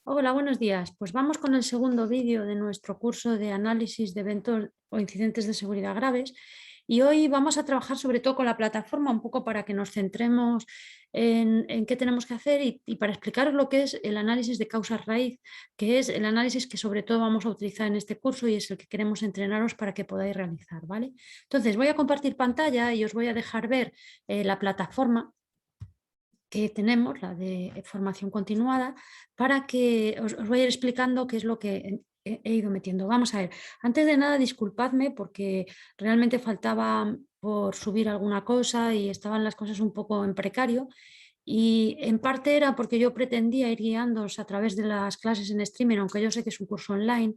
Hola, buenos días. Pues vamos con el segundo vídeo de nuestro curso de análisis de eventos o incidentes de seguridad graves y hoy vamos a trabajar sobre todo con la plataforma un poco para que nos centremos en qué tenemos que hacer y para explicaros lo que es el análisis de causas raíz, que es el análisis que sobre todo vamos a utilizar en este curso y es el que queremos entrenaros para que podáis realizar, ¿vale? Entonces voy a compartir pantalla y os voy a dejar ver la plataforma que tenemos, la de formación continuada, para que os voy a ir explicando qué es lo que he ido metiendo. Vamos a ver, antes de nada disculpadme porque realmente faltaba por subir alguna cosa y estaban las cosas un poco en precario y en parte era porque yo pretendía ir guiándoos a través de las clases en streaming, aunque yo sé que es un curso online.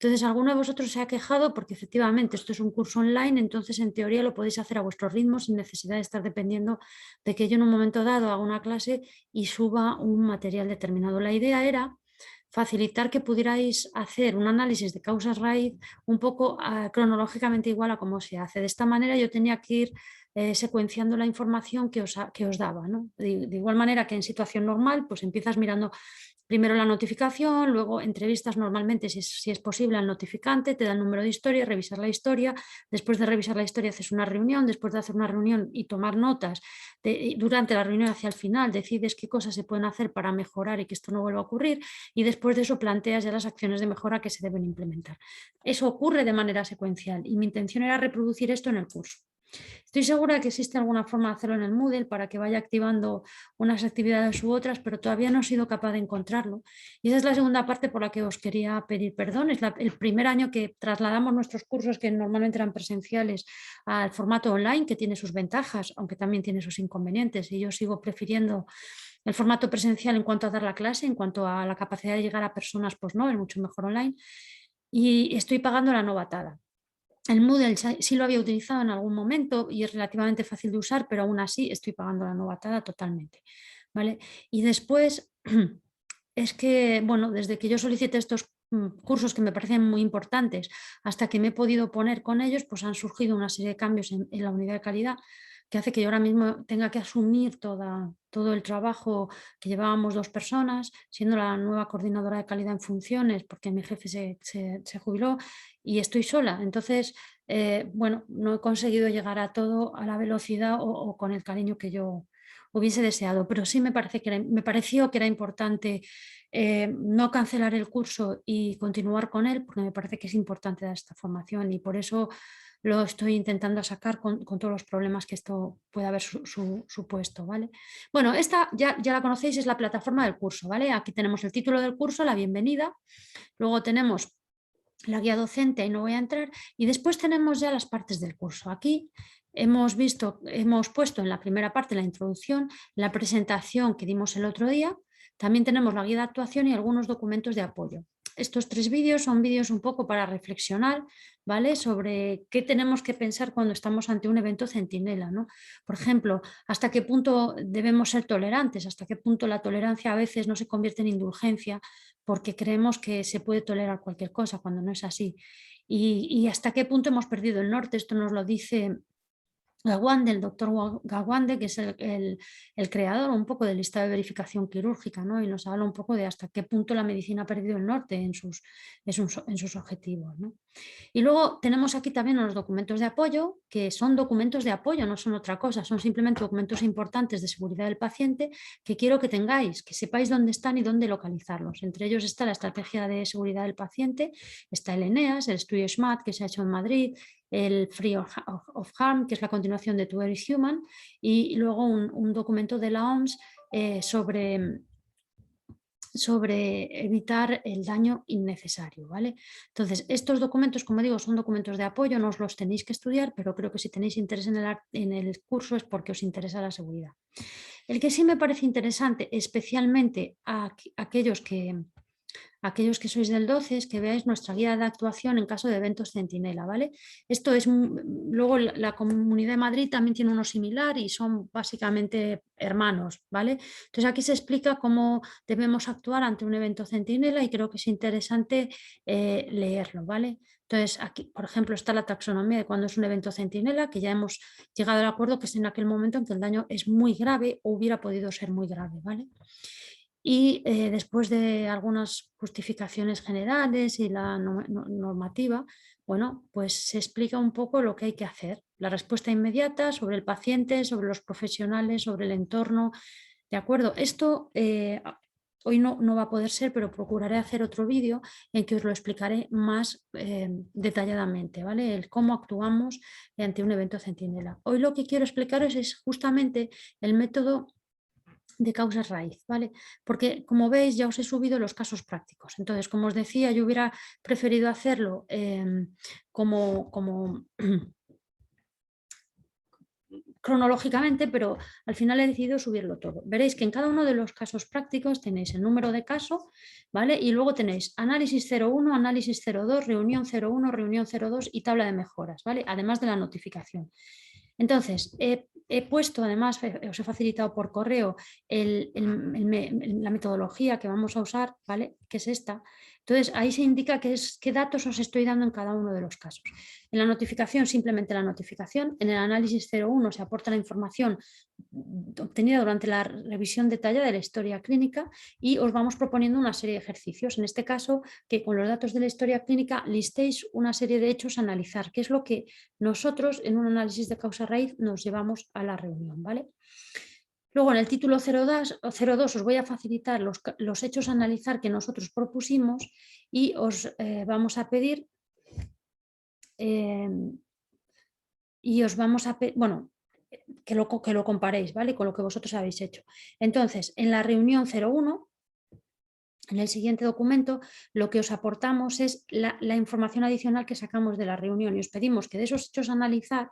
Entonces, alguno de vosotros se ha quejado porque efectivamente esto es un curso online, entonces en teoría lo podéis hacer a vuestro ritmo sin necesidad de estar dependiendo de que yo en un momento dado haga una clase y suba un material determinado. La idea era facilitar que pudierais hacer un análisis de causas raíz un poco cronológicamente igual a cómo se hace. De esta manera yo tenía que ir secuenciando la información que os daba, ¿no? De igual manera que en situación normal, pues empiezas mirando primero la notificación, luego entrevistas normalmente, si es posible, al notificante, te da el número de historia, revisar la historia, después de revisar la historia haces una reunión, después de hacer una reunión y tomar notas, durante la reunión hacia el final decides qué cosas se pueden hacer para mejorar y que esto no vuelva a ocurrir y después de eso planteas ya las acciones de mejora que se deben implementar. Eso ocurre de manera secuencial y mi intención era reproducir esto en el curso. Estoy segura que existe alguna forma de hacerlo en el Moodle para que vaya activando unas actividades u otras, pero todavía no he sido capaz de encontrarlo. Y esa es la segunda parte por la que os quería pedir perdón. Es el primer año que trasladamos nuestros cursos, que normalmente eran presenciales, al formato online, que tiene sus ventajas, aunque también tiene sus inconvenientes. Y yo sigo prefiriendo el formato presencial en cuanto a dar la clase, en cuanto a la capacidad de llegar a personas, pues no, es mucho mejor online. Y estoy pagando la novatada. El Moodle sí lo había utilizado en algún momento y es relativamente fácil de usar, pero aún así estoy pagando la novatada totalmente, ¿vale? Y después es que, bueno, desde que yo solicité estos cursos que me parecen muy importantes hasta que me he podido poner con ellos, pues han surgido una serie de cambios en la unidad de calidad que hace que yo ahora mismo tenga que asumir todo el trabajo que llevábamos dos personas, siendo la nueva coordinadora de calidad en funciones, porque mi jefe se jubiló y estoy sola. Entonces, bueno, no he conseguido llegar a todo a la velocidad o con el cariño que yo hubiese deseado, pero sí me pareció que era importante no cancelar el curso y continuar con él, porque me parece que es importante dar esta formación y por eso lo estoy intentando sacar con todos los problemas que esto puede haber supuesto, ¿vale? Bueno, esta ya la conocéis, es la plataforma del curso, ¿vale? Aquí tenemos el título del curso, la bienvenida, luego tenemos la guía docente, ahí no voy a entrar, y después tenemos ya las partes del curso. Aquí hemos puesto en la primera parte la introducción, la presentación que dimos el otro día, también tenemos la guía de actuación y algunos documentos de apoyo. Estos tres vídeos son vídeos un poco para reflexionar, ¿vale? Sobre qué tenemos que pensar cuando estamos ante un evento centinela, ¿no? Por ejemplo, hasta qué punto debemos ser tolerantes, hasta qué punto la tolerancia a veces no se convierte en indulgencia porque creemos que se puede tolerar cualquier cosa cuando no es así. Y hasta qué punto hemos perdido el norte, esto nos lo dice Gawande, el doctor Gawande, que es el creador un poco del listado de verificación quirúrgica, ¿no? Y nos habla un poco de hasta qué punto la medicina ha perdido el norte en sus objetivos, ¿no? Y luego tenemos aquí también unos documentos de apoyo, que son documentos de apoyo, no son otra cosa, son simplemente documentos importantes de seguridad del paciente que quiero que tengáis, que sepáis dónde están y dónde localizarlos. Entre ellos está la estrategia de seguridad del paciente, está el ENEAS, el estudio SMART que se ha hecho en Madrid, el Free of Harm, que es la continuación de To Err Human, y luego un documento de la OMS sobre evitar el daño innecesario, ¿vale? Entonces, estos documentos, como digo, son documentos de apoyo, no os los tenéis que estudiar, pero creo que si tenéis interés en el curso es porque os interesa la seguridad. El que sí me parece interesante, especialmente a aquellos que sois del 12 es que veáis nuestra guía de actuación en caso de eventos centinela, ¿vale? Esto es, luego la Comunidad de Madrid también tiene uno similar y son básicamente hermanos, ¿vale? Entonces aquí se explica cómo debemos actuar ante un evento centinela y creo que es interesante leerlo, ¿vale? Entonces aquí, por ejemplo, está la taxonomía de cuando es un evento centinela, que ya hemos llegado al acuerdo que es en aquel momento en que el daño es muy grave o hubiera podido ser muy grave, ¿vale? y después de algunas justificaciones generales y la normativa, bueno, pues se explica un poco lo que hay que hacer. La respuesta inmediata sobre el paciente, sobre los profesionales, sobre el entorno. ¿De acuerdo? Esto hoy no va a poder ser, pero procuraré hacer otro vídeo en que os lo explicaré más detalladamente, ¿vale? El cómo actuamos ante un evento centinela. Hoy lo que quiero explicaros es justamente el método de causas raíz, ¿vale? Porque como veis ya os he subido los casos prácticos. Entonces, como os decía, yo hubiera preferido hacerlo como cronológicamente, pero al final he decidido subirlo todo. Veréis que en cada uno de los casos prácticos tenéis el número de caso, ¿vale? Y luego tenéis análisis 01, análisis 02, reunión 01, reunión 02 y tabla de mejoras, ¿vale? Además de la notificación. Entonces, he puesto, además, os he facilitado por correo la metodología que vamos a usar, ¿vale? Que es esta. Entonces, ahí se indica qué datos os estoy dando en cada uno de los casos. En la notificación, simplemente la notificación. En el análisis 01 se aporta la información obtenida durante la revisión detallada de la historia clínica y os vamos proponiendo una serie de ejercicios. En este caso, que con los datos de la historia clínica listéis una serie de hechos a analizar, que es lo que nosotros en un análisis de causa raíz nos llevamos a la reunión, ¿vale? Luego en el título 02 os voy a facilitar los hechos a analizar que nosotros propusimos y os vamos a pedir bueno, que lo comparéis, ¿vale? Con lo que vosotros habéis hecho. Entonces, en la reunión 01, en el siguiente documento, lo que os aportamos es la información adicional que sacamos de la reunión y os pedimos que de esos hechos a analizar,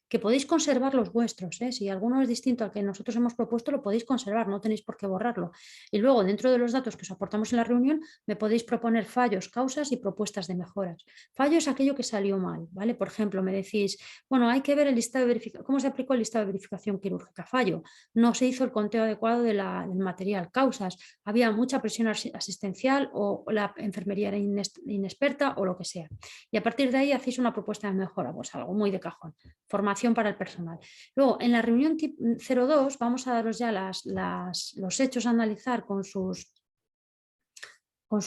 que podéis conservar los vuestros, ¿eh? Si alguno es distinto al que nosotros hemos propuesto, lo podéis conservar, no tenéis por qué borrarlo. Y luego, dentro de los datos que os aportamos en la reunión, me podéis proponer fallos, causas y propuestas de mejoras. Fallo es aquello que salió mal, ¿vale? Por ejemplo, me decís, bueno, hay que ver el listado de verificación, cómo se aplicó el listado de verificación quirúrgica. Fallo, no se hizo el conteo adecuado del material. Causas, había mucha presión asistencial o la enfermería era inexperta o lo que sea. Y a partir de ahí hacéis una propuesta de mejora, pues algo muy de cajón. Formación para el personal. Luego, en la reunión 02 vamos a daros ya los hechos a analizar con sus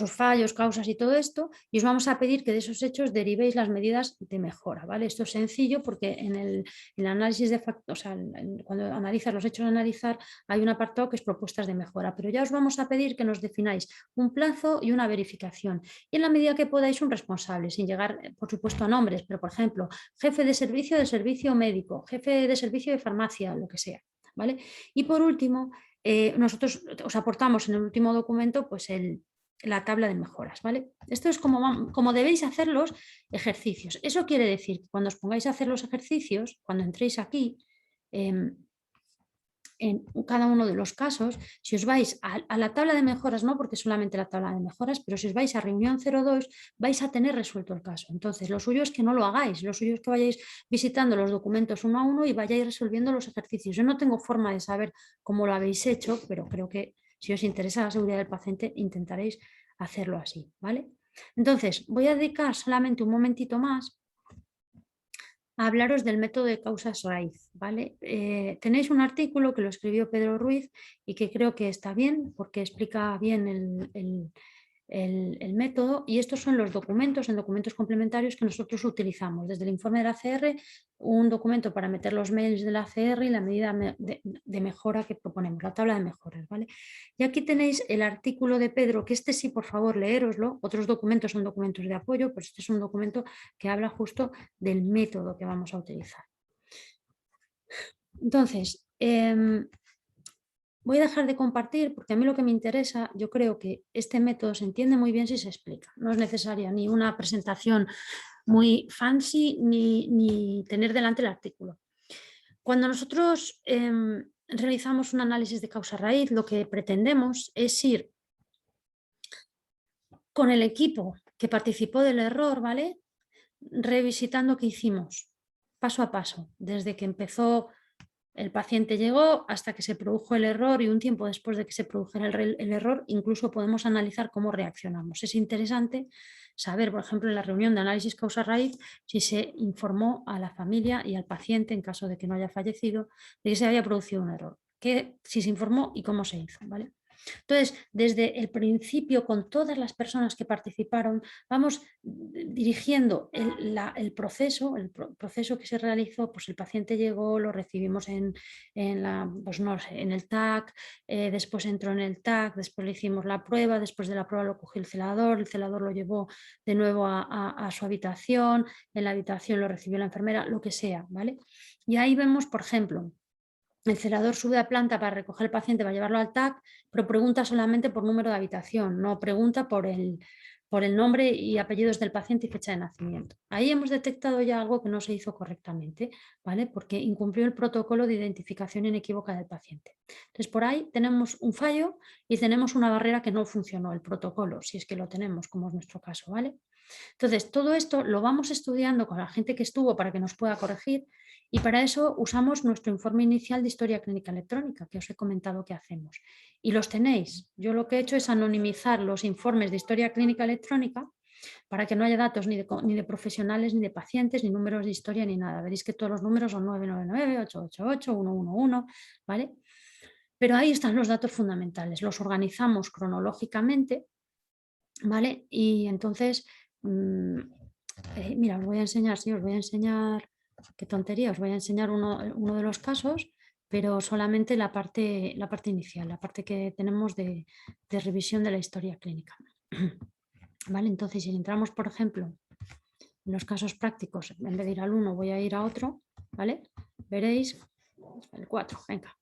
fallos, causas y todo esto, y os vamos a pedir que de esos hechos derivéis las medidas de mejora, ¿vale? Esto es sencillo porque en el análisis de factores, o sea, cuando analizas los hechos a analizar, hay un apartado que es propuestas de mejora, pero ya os vamos a pedir que nos defináis un plazo y una verificación, y en la medida que podáis un responsable, sin llegar, por supuesto, a nombres, pero por ejemplo, jefe de servicio médico, jefe de servicio de farmacia, lo que sea, ¿vale? Y por último, nosotros os aportamos en el último documento, pues la tabla de mejoras, ¿vale? Esto es como debéis hacer los ejercicios. Eso quiere decir que cuando os pongáis a hacer los ejercicios, cuando entréis aquí, en cada uno de los casos, si os vais a la tabla de mejoras, no porque solamente la tabla de mejoras, pero si os vais a reunión 02, vais a tener resuelto el caso. Entonces, lo suyo es que no lo hagáis, lo suyo es que vayáis visitando los documentos uno a uno y vayáis resolviendo los ejercicios. Yo no tengo forma de saber cómo lo habéis hecho, pero creo que si os interesa la seguridad del paciente, intentaréis hacerlo así, ¿vale? Entonces, voy a dedicar solamente un momentito más a hablaros del método de causas raíz, ¿vale? Tenéis un artículo que lo escribió Pedro Ruiz y que creo que está bien porque explica bien el método, y estos son los documentos, en documentos complementarios que nosotros utilizamos. Desde el informe de la ACR, un documento para meter los mails de la ACR y la medida de mejora que proponemos, la tabla de mejoras, ¿vale? Y aquí tenéis el artículo de Pedro, que este sí, por favor, leéroslo. Otros documentos son documentos de apoyo, pero este es un documento que habla justo del método que vamos a utilizar. Entonces, voy a dejar de compartir porque a mí lo que me interesa, yo creo que este método se entiende muy bien si se explica. No es necesaria ni una presentación muy fancy ni tener delante el artículo. Cuando nosotros realizamos un análisis de causa-raíz, lo que pretendemos es ir con el equipo que participó del error, ¿vale? Revisitando qué hicimos, paso a paso, desde que empezó el paciente llegó hasta que se produjo el error y un tiempo después de que se produjera el error, incluso podemos analizar cómo reaccionamos. Es interesante saber, por ejemplo, en la reunión de análisis causa-raíz, si se informó a la familia y al paciente, en caso de que no haya fallecido, de que se había producido un error, si se informó y cómo se hizo, ¿vale? Entonces, desde el principio, con todas las personas que participaron, vamos dirigiendo el proceso, proceso que se realizó. Pues el paciente llegó, lo recibimos pues no sé, en el TAC, después entró en el TAC, después le hicimos la prueba, después de la prueba lo cogió el celador lo llevó de nuevo a su habitación, en la habitación lo recibió la enfermera, lo que sea, ¿vale? Y ahí vemos, por ejemplo, el celador sube a planta para recoger al paciente, para llevarlo al TAC, pero pregunta solamente por número de habitación, no pregunta por el nombre y apellidos del paciente y fecha de nacimiento. Ahí hemos detectado ya algo que no se hizo correctamente, ¿vale? Porque incumplió el protocolo de identificación inequívoca del paciente. Entonces, por ahí tenemos un fallo y tenemos una barrera que no funcionó, el protocolo, si es que lo tenemos, como es nuestro caso, ¿vale? Entonces, todo esto lo vamos estudiando con la gente que estuvo para que nos pueda corregir, y para eso usamos nuestro informe inicial de historia clínica electrónica, que os he comentado que hacemos. Y los tenéis. Yo lo que he hecho es anonimizar los informes de historia clínica electrónica para que no haya datos ni de profesionales, ni de pacientes, ni números de historia, ni nada. Veréis que todos los números son 999, 888, 111, ¿vale? Pero ahí están los datos fundamentales. Los organizamos cronológicamente, ¿vale? Y entonces, mira, os voy a enseñar, sí, os voy a enseñar, qué tontería, os voy a enseñar uno de los casos, pero solamente la parte inicial, la parte que tenemos de revisión de la historia clínica. ¿Vale? Entonces, si entramos, por ejemplo, en los casos prácticos, en vez de ir al 1 voy a ir a otro, ¿vale? Veréis el 4, venga.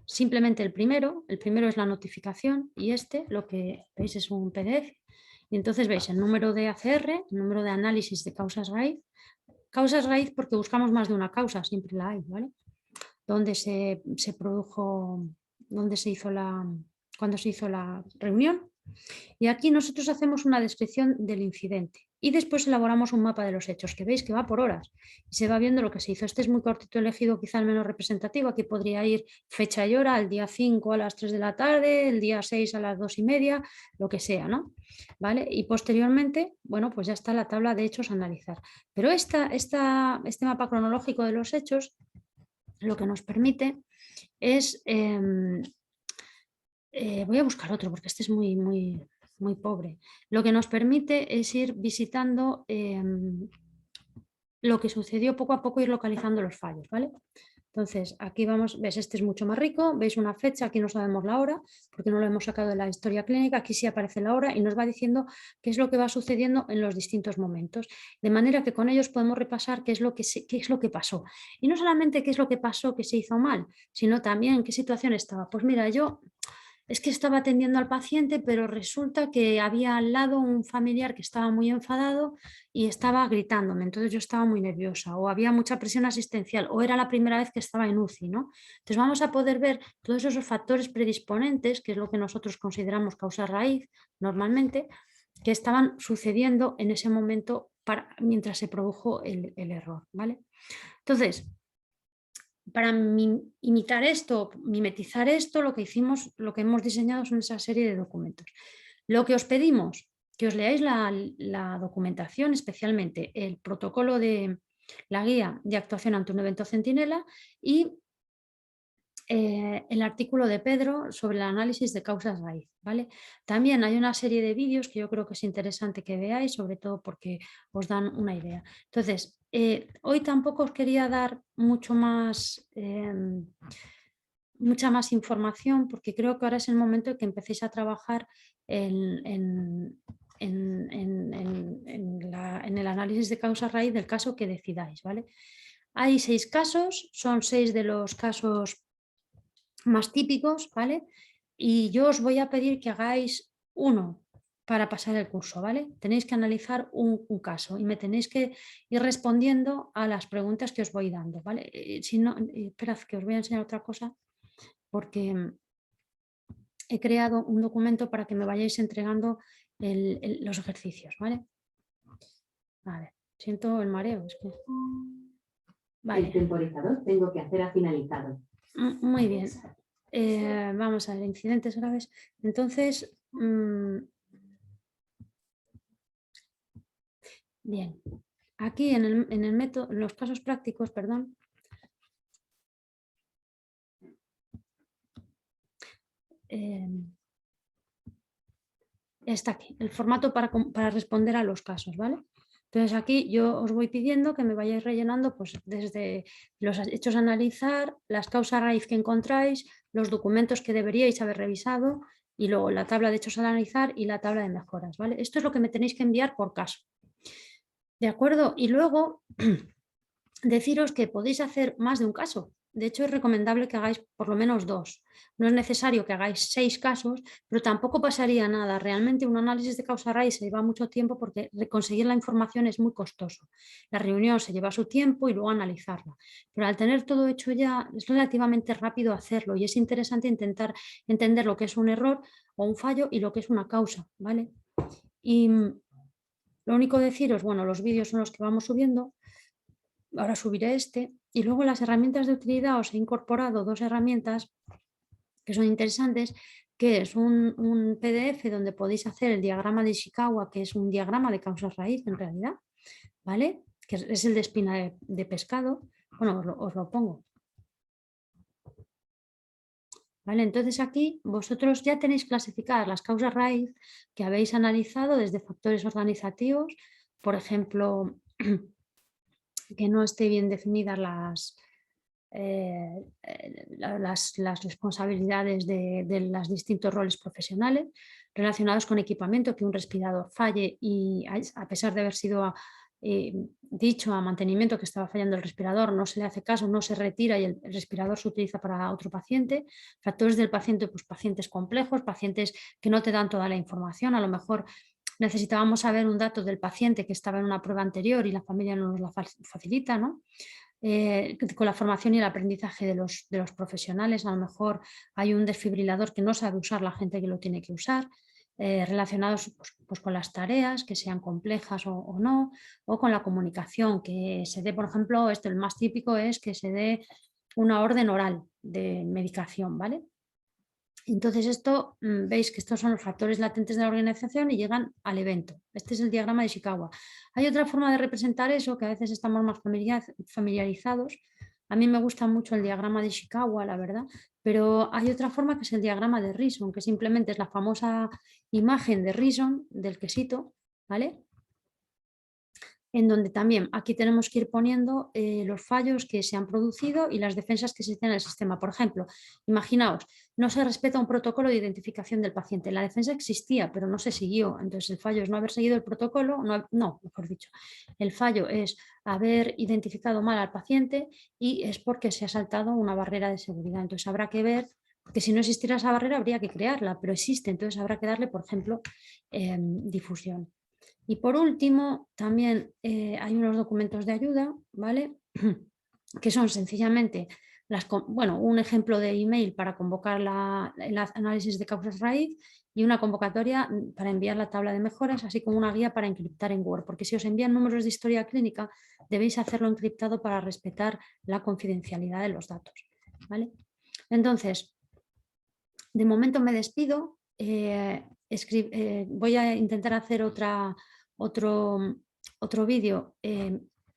Simplemente el primero es la notificación, y lo que veis es un PDF. Y entonces veis el número de ACR, el número de análisis de causas raíz. Causas raíz porque buscamos más de una causa, siempre la hay, ¿vale? Dónde se produjo, cuando se hizo la reunión. Y aquí nosotros hacemos una descripción del incidente y después elaboramos un mapa de los hechos, que veis que va por horas y se va viendo lo que se hizo. Este es muy cortito, elegido quizá el menos representativo. Aquí podría ir fecha y hora, el día 5 a las 3 de la tarde, el día 6 a las 2:30, lo que sea, ¿no? ¿Vale? Y posteriormente, bueno, pues ya está la tabla de hechos a analizar. Pero este mapa cronológico de los hechos lo que nos permite es... voy a buscar otro porque este es muy, muy, muy pobre. Lo que nos permite es ir visitando lo que sucedió poco a poco, ir localizando los fallos, ¿vale? Entonces, aquí vamos, ves, este es mucho más rico, veis una fecha, aquí no sabemos la hora, porque no lo hemos sacado de la historia clínica, aquí sí aparece la hora y nos va diciendo qué es lo que va sucediendo en los distintos momentos, de manera que con ellos podemos repasar qué es lo que pasó. Y no solamente qué es lo que pasó que se hizo mal, sino también en qué situación estaba. Pues mira, yo... Es que estaba atendiendo al paciente, pero resulta que había al lado un familiar que estaba muy enfadado y estaba gritándome, entonces yo estaba muy nerviosa, o había mucha presión asistencial, o era la primera vez que estaba en UCI, ¿no? Entonces vamos a poder ver todos esos factores predisponentes, que es lo que nosotros consideramos causa raíz normalmente, que estaban sucediendo en ese momento mientras se produjo el error, ¿vale? Entonces, para imitar esto, mimetizar esto, lo que hicimos, lo que hemos diseñado son esa serie de documentos. Lo que os pedimos, que os leáis la documentación, especialmente el protocolo de la guía de actuación ante un evento centinela y el artículo de Pedro sobre el análisis de causas raíz, ¿vale? También hay una serie de vídeos que yo creo que es interesante que veáis, sobre todo porque os dan una idea. Entonces, hoy tampoco os quería dar mucha más información, porque creo que ahora es el momento en que empecéis a trabajar en el análisis de causa raíz del caso que decidáis, ¿vale? Hay 6 casos, son 6 de los casos más típicos, ¿vale? Y yo os voy a pedir que hagáis uno para pasar el curso, ¿vale? Tenéis que analizar un caso y me tenéis que ir respondiendo a las preguntas que os voy dando, ¿vale? Si no, esperad que os voy a enseñar otra cosa, porque he creado un documento para que me vayáis entregando los ejercicios, ¿vale? A ver, siento el mareo, es que... Vale. El temporizador tengo que hacer ha finalizado. Muy bien. Vamos a ver, incidentes graves. Entonces, bien. Aquí en el método, en los casos prácticos, perdón. está aquí, el formato para responder a los casos, ¿vale? Entonces aquí yo os voy pidiendo que me vayáis rellenando pues, desde los hechos a analizar, las causas raíz que encontráis, los documentos que deberíais haber revisado y luego la tabla de hechos a analizar y la tabla de mejoras, ¿vale? Esto es lo que me tenéis que enviar por caso. ¿De acuerdo? Y luego deciros que podéis hacer más de un caso. De hecho, es recomendable que hagáis por lo menos 2. No es necesario que hagáis 6 casos, pero tampoco pasaría nada. Realmente un análisis de causa raíz se lleva mucho tiempo porque conseguir la información es muy costoso. La reunión se lleva su tiempo y luego analizarla. Pero al tener todo hecho ya, es relativamente rápido hacerlo y es interesante intentar entender lo que es un error o un fallo y lo que es una causa, ¿vale? Y lo único deciros, bueno, los vídeos son los que vamos subiendo. Ahora subiré este. Y luego las herramientas de utilidad os he incorporado 2 herramientas que son interesantes, que es un PDF donde podéis hacer el diagrama de Ishikawa, que es un diagrama de causas raíz en realidad, ¿vale? Que es el de espina de pescado. Bueno, os lo pongo. ¿Vale? Entonces aquí vosotros ya tenéis clasificadas las causas raíz que habéis analizado desde factores organizativos, por ejemplo, que no esté bien definidas las responsabilidades de los distintos roles profesionales relacionados con equipamiento, que un respirador falle y a pesar de haber sido dicho a mantenimiento que estaba fallando el respirador, no se le hace caso, no se retira y el respirador se utiliza para otro paciente. Factores del paciente, pues pacientes complejos, pacientes que no te dan toda la información, a lo mejor necesitábamos saber un dato del paciente que estaba en una prueba anterior y la familia no nos la facilita, ¿no? Con la formación y el aprendizaje de los profesionales, a lo mejor hay un desfibrilador que no sabe usar la gente que lo tiene que usar, relacionados pues con las tareas, que sean complejas o no, o con la comunicación, que se dé, por ejemplo, el más típico es que se dé una orden oral de medicación, ¿vale? Entonces esto, veis que estos son los factores latentes de la organización y llegan al evento. Este es el diagrama de Ishikawa. Hay otra forma de representar eso, que a veces estamos más familiarizados. A mí me gusta mucho el diagrama de Ishikawa, la verdad, pero hay otra forma que es el diagrama de Rison, que simplemente es la famosa imagen de Rison, del quesito, ¿vale? En donde también aquí tenemos que ir poniendo los fallos que se han producido y las defensas que existen en el sistema. Por ejemplo, imaginaos, no se respeta un protocolo de identificación del paciente. La defensa existía, pero no se siguió. Entonces, el fallo es no haber seguido el protocolo, no, mejor dicho, el fallo es haber identificado mal al paciente y es porque se ha saltado una barrera de seguridad. Entonces, habrá que ver, porque si no existiera esa barrera, habría que crearla, pero existe. Entonces, habrá que darle, por ejemplo, difusión. Y por último, también hay unos documentos de ayuda, ¿vale? Que son sencillamente un ejemplo de email para convocar el análisis de causas raíz y una convocatoria para enviar la tabla de mejoras, así como una guía para encriptar en Word, porque si os envían números de historia clínica, debéis hacerlo encriptado para respetar la confidencialidad de los datos, ¿vale? Entonces, de momento me despido. Voy a intentar hacer otro vídeo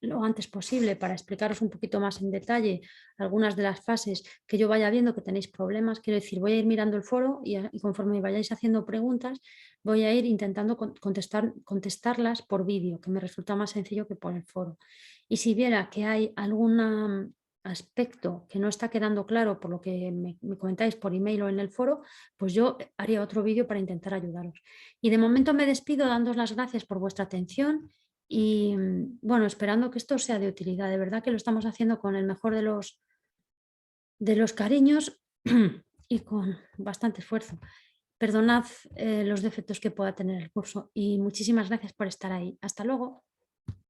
lo antes posible para explicaros un poquito más en detalle algunas de las fases que yo vaya viendo que tenéis problemas. Quiero decir, voy a ir mirando el foro y conforme vayáis haciendo preguntas, voy a ir intentando contestarlas por vídeo, que me resulta más sencillo que por el foro. Y si viera que hay alguna aspecto que no está quedando claro por lo que me comentáis por email o en el foro, pues yo haría otro vídeo para intentar ayudaros. Y de momento me despido dándos las gracias por vuestra atención y bueno, esperando que esto sea de utilidad. De verdad que lo estamos haciendo con el mejor de los cariños y con bastante esfuerzo. Perdonad los defectos que pueda tener el curso y muchísimas gracias por estar ahí. Hasta luego.